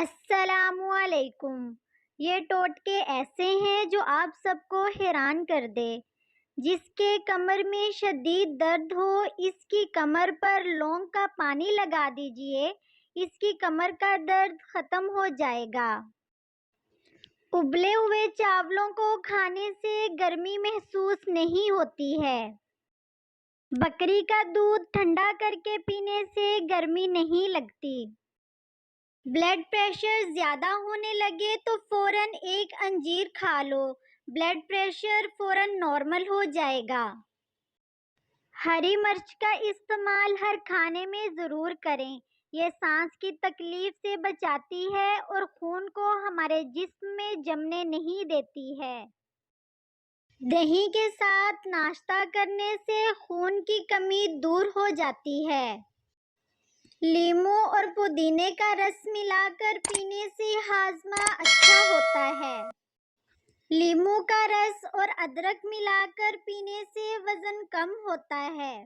السلام علیکم۔ یہ ٹوٹکے ایسے ہیں جو آپ سب کو حیران کر دے۔ جس کے کمر میں شدید درد ہو، اس کی کمر پر لونگ کا پانی لگا دیجئے، اس کی کمر کا درد ختم ہو جائے گا۔ ابلے ہوئے چاولوں کو کھانے سے گرمی محسوس نہیں ہوتی ہے۔ بکری کا دودھ ٹھنڈا کر کے پینے سے گرمی نہیں لگتی۔ بلڈ پریشر زیادہ ہونے لگے تو فوراً ایک انجیر کھا لو، بلڈ پریشر فوراً نارمل ہو جائے گا۔ ہری مرچ کا استعمال ہر کھانے میں ضرور کریں، یہ سانس کی تکلیف سے بچاتی ہے اور خون کو ہمارے جسم میں جمنے نہیں دیتی ہے۔ دہی کے ساتھ ناشتہ کرنے سے خون کی کمی دور ہو جاتی ہے۔ لیموں اور پودینے کا رس ملا کر پینے سے ہاضمہ اچھا ہوتا ہے۔ لیموں کا رس اور ادرک ملا کر پینے سے وزن کم ہوتا ہے۔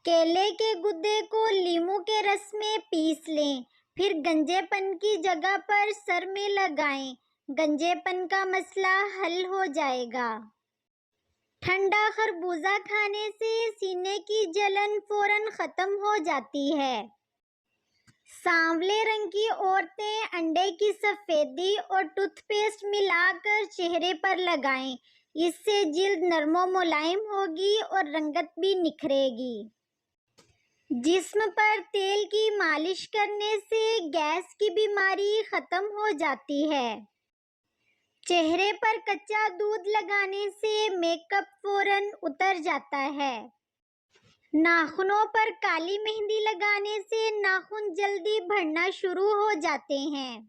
کیلے کے گدے کو لیموں کے رس میں پیس لیں، پھر گنجے پن کی جگہ پر سر میں لگائیں، گنجے پن کا مسئلہ حل ہو جائے گا۔ ٹھنڈا خربوزہ کھانے سے سینے کی جلن فوراً ختم ہو جاتی ہے۔ سانولے رنگ کی عورتیں انڈے کی سفیدی اور ٹوتھ پیسٹ ملا کر چہرے پر لگائیں، اس سے جلد نرم و ملائم ہوگی اور رنگت بھی نکھرے گی۔ جسم پر تیل کی مالش کرنے سے گیس کی بیماری ختم ہو جاتی ہے۔ چہرے پر کچا دودھ لگانے سے میک اپ فوراً اتر جاتا ہے۔ ناخنوں پر کالی مہندی لگانے سے ناخن جلدی بڑھنا شروع ہو جاتے ہیں۔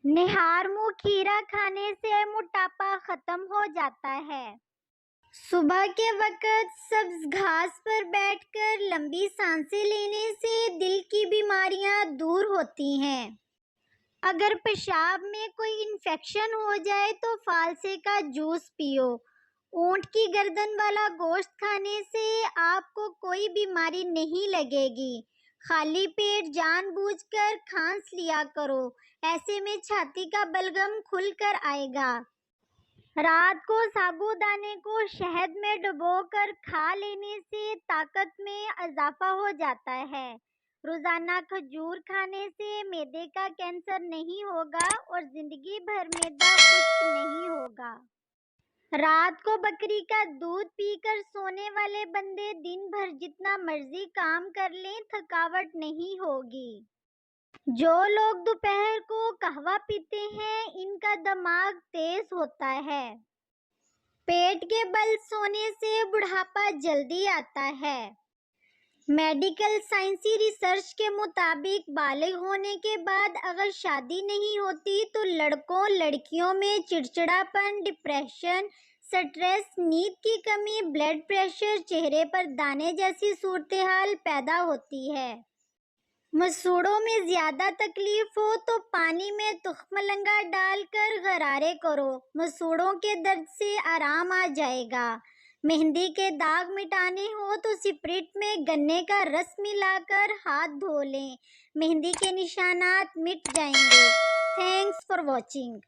نہار منہ کھیرا کھانے سے موٹاپا ختم ہو جاتا ہے۔ صبح کے وقت سبز گھاس پر بیٹھ کر لمبی سانسیں لینے سے دل کی بیماریاں دور ہوتی ہیں۔ اگر پیشاب میں کوئی انفیکشن ہو جائے تو فالسے کا جوس پیو۔ اونٹ کی گردن والا گوشت کھانے سے آپ کو کوئی بیماری نہیں لگے گی۔ خالی پیٹ جان بوجھ کر کھانس لیا کرو، ایسے میں چھاتی کا بلغم کھل کر آئے گا۔ رات کو سابو دانے کو شہد میں ڈبو کر کھا لینے سے طاقت میں اضافہ ہو جاتا ہے۔ روزانہ کھجور کھانے سے معدے کا کینسر نہیں ہوگا اور زندگی بھر معدہ خشک نہیں ہوگا۔ رات کو بکری کا دودھ پی کر سونے والے بندے دن بھر جتنا مرضی کام کر لیں تھکاوٹ نہیں ہوگی۔ جو لوگ دوپہر کو قہوہ پیتے ہیں ان کا دماغ تیز ہوتا ہے۔ پیٹ کے بل سونے سے بڑھاپا جلدی آتا ہے۔ میڈیکل سائنسی ریسرچ کے مطابق بالغ ہونے کے بعد اگر شادی نہیں ہوتی تو لڑکوں لڑکیوں میں چڑچڑاپن، ڈپریشن، سٹریس، نیند کی کمی، بلڈ پریشر، چہرے پر دانے جیسی صورتحال پیدا ہوتی ہے۔ مسوڑھوں میں زیادہ تکلیف ہو تو پانی میں تخم لنگا ڈال کر غرارے کرو، مسوڑھوں کے درد سے آرام آ جائے گا۔ مہندی کے داغ مٹانے ہو تو سپرٹ میں گنے کا رس ملا کر ہاتھ دھو لیں، مہندی کے نشانات مٹ جائیں گے۔ Thanks for watching.